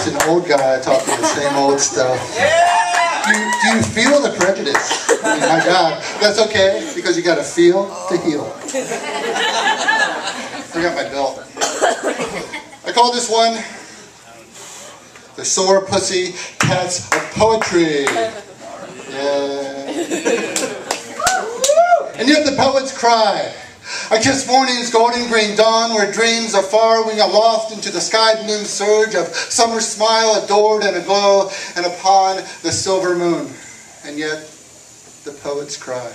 just an old guy talking the same old stuff. Do you feel the prejudice? Oh my God, that's okay, because you got to feel to heal. I got my belt. I call this one the Sore Pussy Cats of Poetry. Yeah. And yet the poets cry. I kiss morning's golden green dawn, where dreams are far wing aloft into the sky bloom surge of summer smile adored and aglow, and upon the silver moon. And yet the poets cry.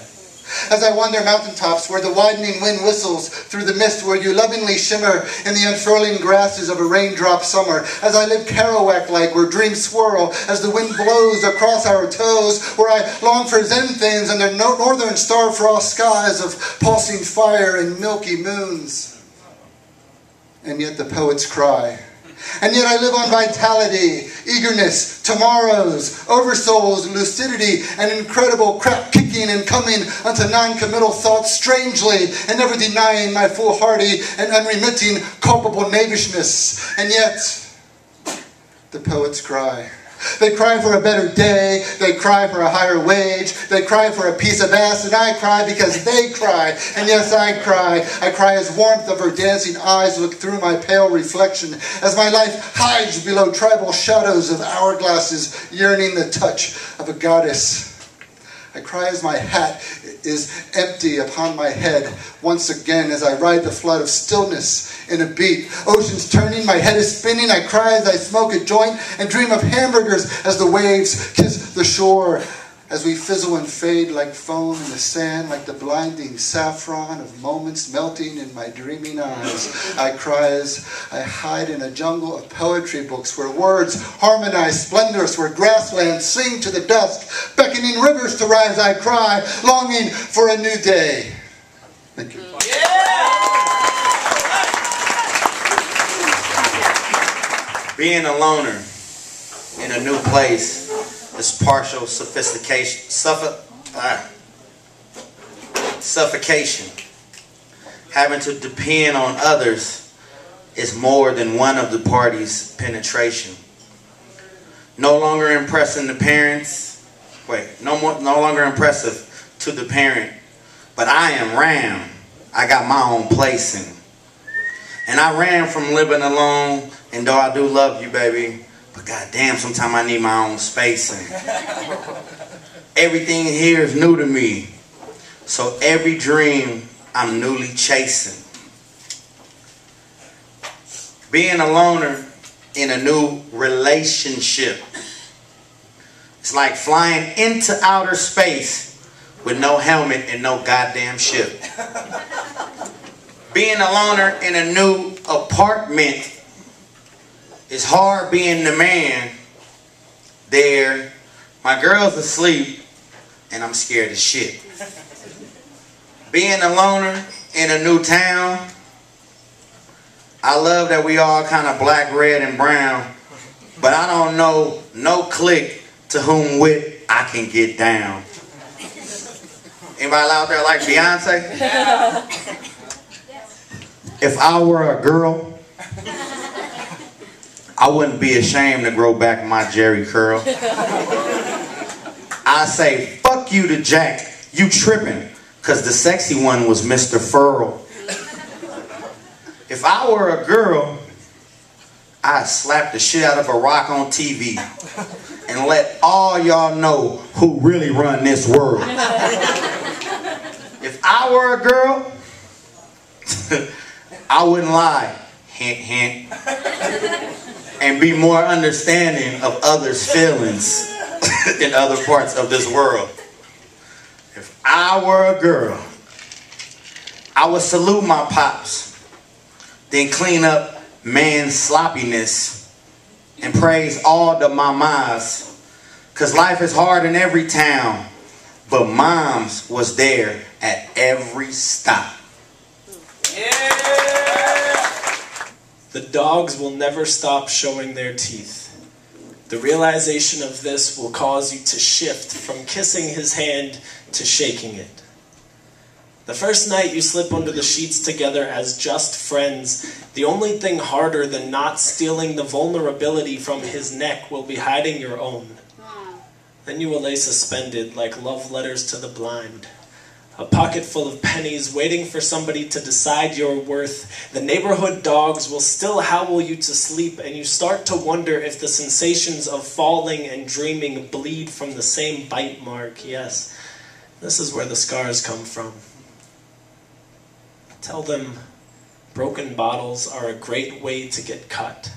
As I wander mountaintops where the widening wind whistles through the mist, where you lovingly shimmer in the unfurling grasses of a raindrop summer, as I live Kerouac-like where dreams swirl as the wind blows across our toes, where I long for zen things under northern star-frost skies of pulsing fire and milky moons. And yet the poets cry. And yet I live on vitality, eagerness, tomorrows, oversouls, lucidity, and incredible crap kicking and coming unto non-committal thoughts strangely, and never denying my foolhardy and unremitting culpable knavishness. And yet the poets cry. They cry for a better day, they cry for a higher wage, they cry for a piece of ass, and I cry because they cry. And yes, I cry. I cry as warmth of her dancing eyes look through my pale reflection, as my life hides below tribal shadows of hourglasses yearning the touch of a goddess. I cry as my hat is empty upon my head once again, as I ride the flood of stillness in a beat. Oceans turning, my head is spinning. I cry as I smoke a joint and dream of hamburgers as the waves kiss the shore, as we fizzle and fade like foam in the sand, like the blinding saffron of moments melting in my dreaming eyes. I cry as I hide in a jungle of poetry books where words harmonize splendorous, where grasslands sing to the dusk, beckoning rivers to rise. I cry, longing for a new day. Thank you. Being a loner in a new place is partial suffocation. Having to depend on others is more than one of the party's penetration. No longer impressing the parents. No longer impressive to the parent. But I am Ram. I got my own place in. And I ran from living alone. And though I do love you, baby, but goddamn, sometimes I need my own space. And everything here is new to me. So every dream I'm newly chasing. Being a loner in a new relationship. It's like flying into outer space with no helmet and no goddamn ship. Being a loner in a new apartment. It's hard being the man there. My girl's asleep and I'm scared as shit. Being a loner in a new town. I love that we all kind of black, red, and brown. But I don't know no clique to whom with I can get down. Anybody out there like Beyonce? If I were a girl, I wouldn't be ashamed to grow back my Jerry curl. I say, fuck you to Jack, you tripping, cause the sexy one was Mr. Furl. If I were a girl, I'd slap the shit out of a rock on TV and let all y'all know who really run this world. If I were a girl, I wouldn't lie, hint, hint, and be more understanding of others' feelings in other parts of this world. If I were a girl, I would salute my pops, then clean up man's sloppiness and praise all the mamas, cause life is hard in every town, but moms was there at every stop. Yeah. The dogs will never stop showing their teeth. The realization of this will cause you to shift from kissing his hand to shaking it. The first night you slip under the sheets together as just friends, the only thing harder than not stealing the vulnerability from his neck will be hiding your own. Then you will lay suspended like love letters to the blind. A pocket full of pennies waiting for somebody to decide your worth. The neighborhood dogs will still howl you to sleep, and you start to wonder if the sensations of falling and dreaming bleed from the same bite mark. Yes, this is where the scars come from. Tell them broken bottles are a great way to get cut.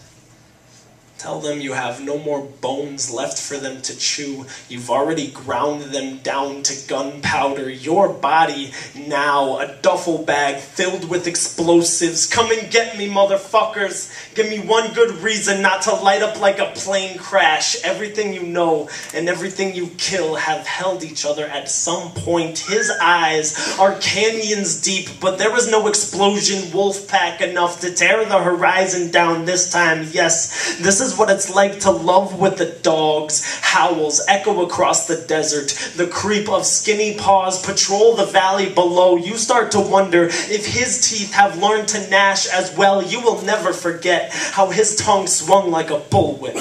Tell them you have no more bones left for them to chew. You've already ground them down to gunpowder. Your body now a duffel bag filled with explosives. Come and get me, motherfuckers. Give me one good reason not to light up like a plane crash. Everything you know and everything you kill have held each other at some point. His eyes are canyons deep, but there was no explosion wolf pack enough to tear the horizon down this time. Yes, this is what it's like to love with the dogs. Howls echo across the desert. The creep of skinny paws patrol the valley below. You start to wonder if his teeth have learned to gnash as well. You will never forget how his tongue swung like a bullwhip.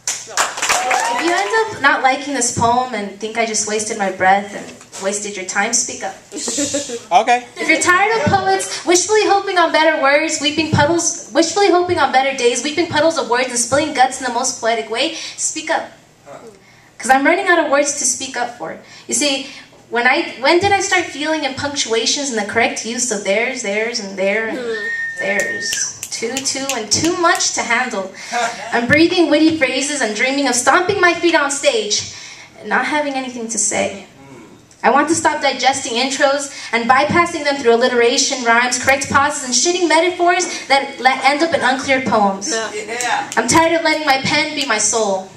If you end up not liking this poem and think I just wasted my breath and wasted your time, speak up. Okay. If you're tired of poets wishfully hoping on better words, weeping puddles, wishfully hoping on better days, weeping puddles of words and spilling guts in the most poetic way, speak up. Because I'm running out of words to speak up for. You see, when did I start feeling in punctuations and the correct use of theirs, and there, and theirs? Too, and too much to handle. I'm breathing witty phrases and dreaming of stomping my feet on stage and not having anything to say. I want to stop digesting intros and bypassing them through alliteration, rhymes, correct pauses, and shitting metaphors that end up in unclear poems. I'm tired of letting my pen be my soul.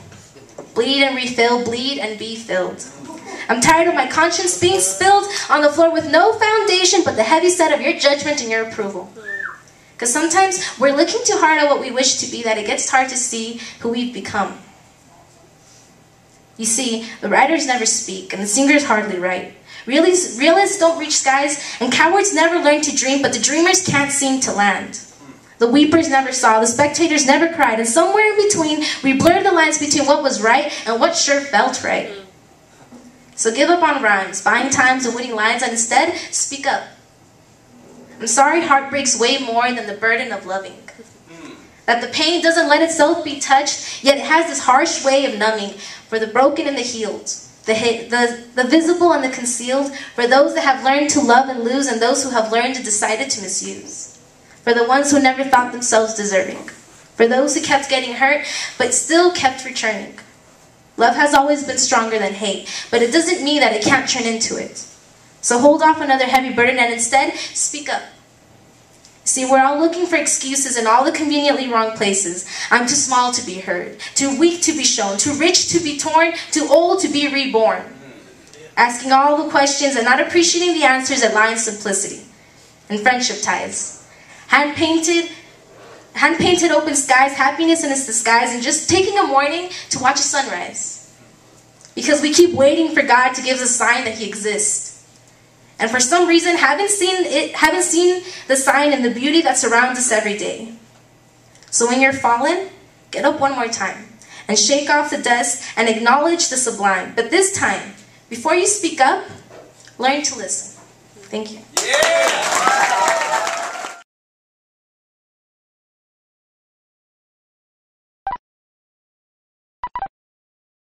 Bleed and refill, bleed and be filled. I'm tired of my conscience being spilled on the floor with no foundation but the heavy set of your judgment and your approval. Because sometimes we're looking too hard at what we wish to be that it gets hard to see who we've become. You see, the writers never speak, and the singers hardly write. Realists don't reach skies, and cowards never learn to dream, but the dreamers can't seem to land. The weepers never saw, the spectators never cried, and somewhere in between, we blurred the lines between what was right and what sure felt right. So give up on rhymes, buying times and winning lines, and instead, speak up. I'm sorry heartbreaks way more than the burden of loving. That the pain doesn't let itself be touched, yet it has this harsh way of numbing for the broken and the healed, the visible and the concealed, for those that have learned to love and lose, and those who have learned and decided to misuse, for the ones who never thought themselves deserving, for those who kept getting hurt but still kept returning. Love has always been stronger than hate, but it doesn't mean that it can't turn into it. So hold off another heavy burden and instead speak up. See, we're all looking for excuses in all the conveniently wrong places. I'm too small to be heard, too weak to be shown, too rich to be torn, too old to be reborn. Asking all the questions and not appreciating the answers that lie in simplicity and friendship ties. Hand-painted open skies, happiness in its disguise, and just taking a morning to watch a sunrise. Because we keep waiting for God to give us a sign that He exists. And for some reason, haven't seen the sign and the beauty that surrounds us every day. So when you're fallen, get up one more time and shake off the dust and acknowledge the sublime. But this time, before you speak up, learn to listen. Thank you. Yeah.